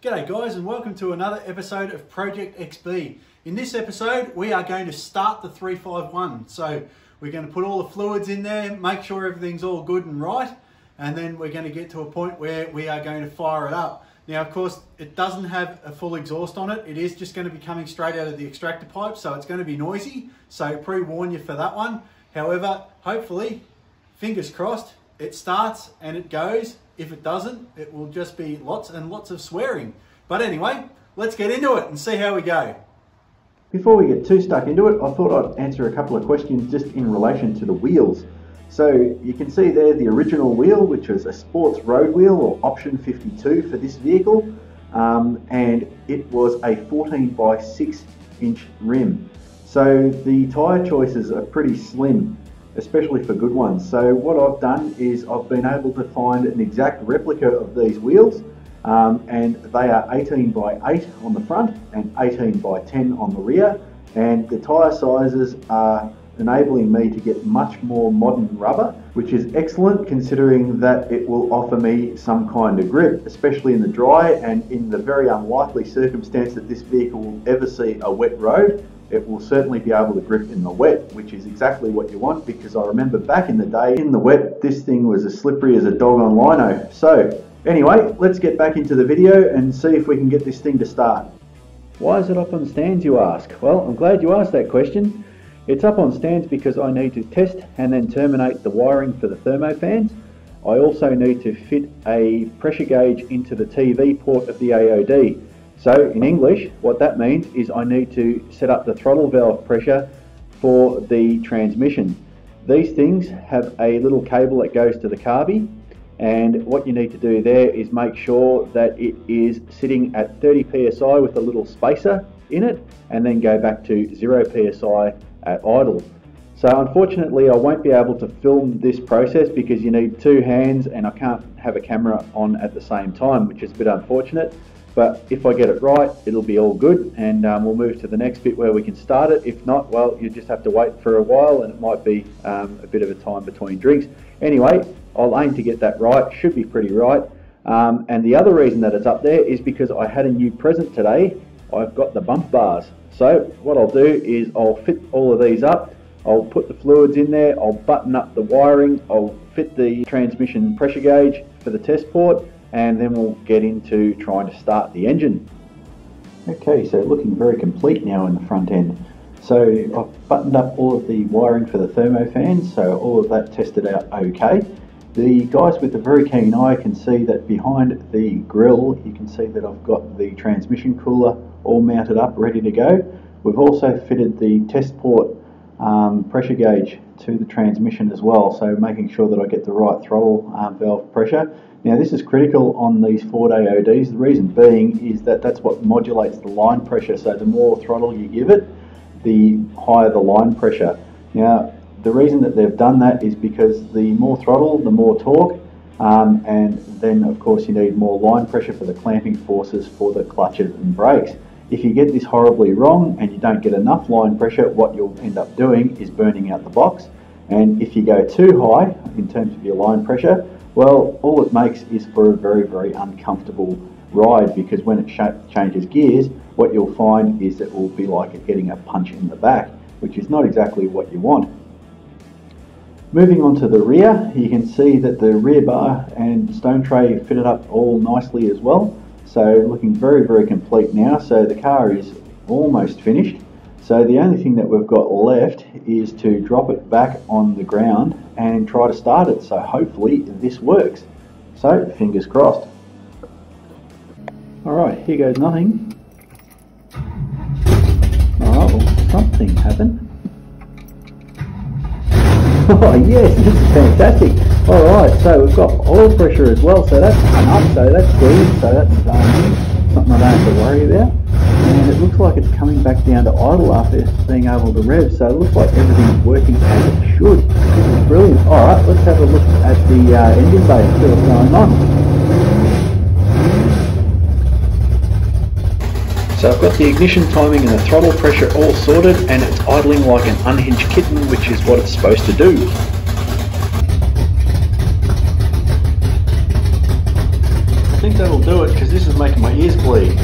G'day guys, and welcome to another episode of Project XB. In this episode we are going to start the 351. So we're going to put all the fluids in there, make sure everything's all good and right, and then we're going to get to a point where we are going to fire it up. Now of course it doesn't have a full exhaust on it, it is just going to be coming straight out of the extractor pipe, so it's going to be noisy, so pre-warn you for that one. However, hopefully, fingers crossed, it starts and it goes. If it doesn't, it will just be lots and lots of swearing. But anyway, let's get into it and see how we go. Before we get too stuck into it, I thought I'd answer a couple of questions just in relation to the wheels. So you can see there the original wheel, which was a sports road wheel or option 52 for this vehicle. And it was a 14 by 6 inch rim. So the tyre choices are pretty slim, especially for good ones. So what I've done is I've been able to find an exact replica of these wheels, and they are 18 by 8 on the front and 18 by 10 on the rear, and the tyre sizes are enabling me to get much more modern rubber, which is excellent considering that it will offer me some kind of grip, especially in the dry, and in the very unlikely circumstance that this vehicle will ever see a wet road. It will certainly be able to grip in the wet, which is exactly what you want, because I remember back in the day, in the wet, this thing was as slippery as a dog on lino. So anyway, let's get back into the video and see if we can get this thing to start. Why is it up on stands, you ask? Well, I'm glad you asked that question. It's up on stands because I need to test and then terminate the wiring for the thermofans. I also need to fit a pressure gauge into the TV port of the AOD. So in English, what that means is I need to set up the throttle valve pressure for the transmission. These things have a little cable that goes to the carby, and what you need to do there is make sure that it is sitting at 30 psi with a little spacer in it, and then go back to 0 psi at idle. So unfortunately I won't be able to film this process because you need two hands and I can't have a camera on at the same time, which is a bit unfortunate. But if I get it right, it'll be all good, and we'll move to the next bit where we can start it. If not, well, you just have to wait for a while, and it might be a bit of a time between drinks. Anyway, I'll aim to get that right, should be pretty right. And the other reason that it's up there is because I had a new present today. I've got the bump bars. So what I'll do is I'll fit all of these up, I'll put the fluids in there, I'll button up the wiring, I'll fit the transmission pressure gauge for the test port, and then we'll get into trying to start the engine. Okay, so looking very complete now in the front end. So I've buttoned up all of the wiring for the thermofans, so all of that tested out okay. The guys with a very keen eye can see that behind the grill, you can see that I've got the transmission cooler all mounted up, ready to go. We've also fitted the test port pressure gauge to the transmission as well, so making sure that I get the right throttle valve pressure. Now this is critical on these Ford AODs, the reason being is that that's what modulates the line pressure, so the more throttle you give it, the higher the line pressure. Now the reason that they've done that is because the more throttle, the more torque, and then of course you need more line pressure for the clamping forces for the clutches and brakes. If you get this horribly wrong and you don't get enough line pressure, what you'll end up doing is burning out the box. And if you go too high in terms of your line pressure, well, all it makes is for a very, very uncomfortable ride, because when it changes gears, what you'll find is it will be like it getting a punch in the back, which is not exactly what you want. Moving on to the rear, you can see that the rear bar and stone tray fitted up all nicely as well. So looking very, very complete now. So the car is almost finished. So the only thing that we've got left is to drop it back on the ground and try to start it. So hopefully this works. So fingers crossed. Alright, here goes nothing. Oh, something happened. Oh yes, this is fantastic. Alright, so we've got oil pressure as well, so that's enough, so that's good, so that's something I don't have to worry about. And it looks like it's coming back down to idle after being able to rev, so it looks like everything's working as it should. This is brilliant. Alright, let's have a look at the engine bay and see what's going on. So I've got the ignition timing and the throttle pressure all sorted, and it's idling like an unhinged kitten, which is what it's supposed to do. I think that'll do it, because this is making my gears please.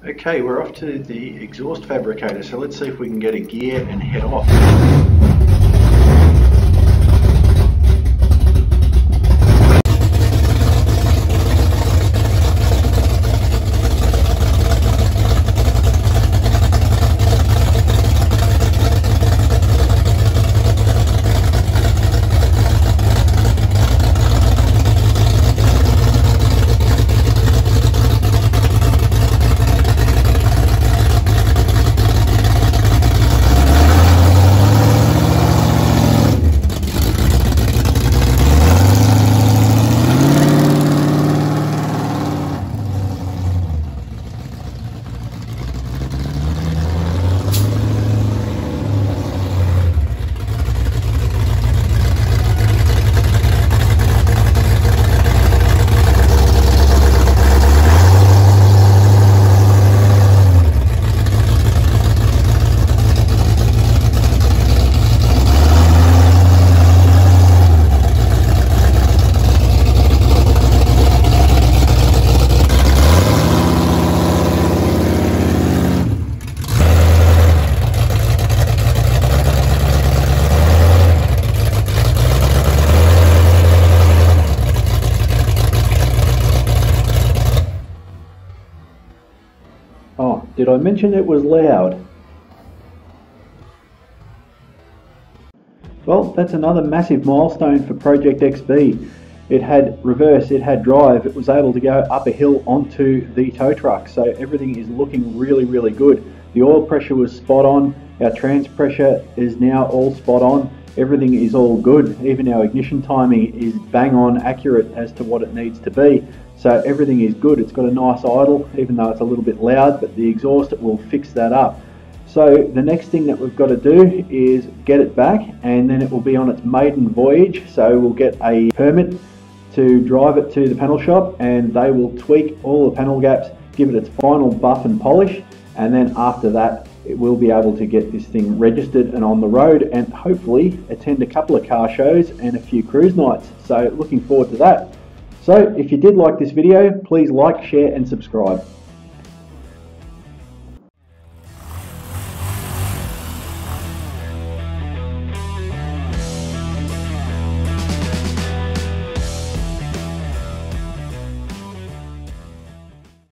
Okay, we're off to the exhaust fabricator, so let's see if we can get a gear and head off. Oh, did I mention it was loud? Well, that's another massive milestone for Project XB. It had reverse, it had drive, it was able to go up a hill onto the tow truck, so everything is looking really, really good. The oil pressure was spot on, our trans pressure is now all spot on, everything is all good, even our ignition timing is bang on accurate as to what it needs to be. So everything is good. It's got a nice idle, even though it's a little bit loud, but the exhaust will fix that up. So the next thing that we've got to do is get it back, and then it will be on its maiden voyage. So we'll get a permit to drive it to the panel shop, and they will tweak all the panel gaps, give it its final buff and polish, and then after that it will be able to get this thing registered and on the road, and hopefully attend a couple of car shows and a few cruise nights. So looking forward to that. So if you did like this video, please like, share and subscribe.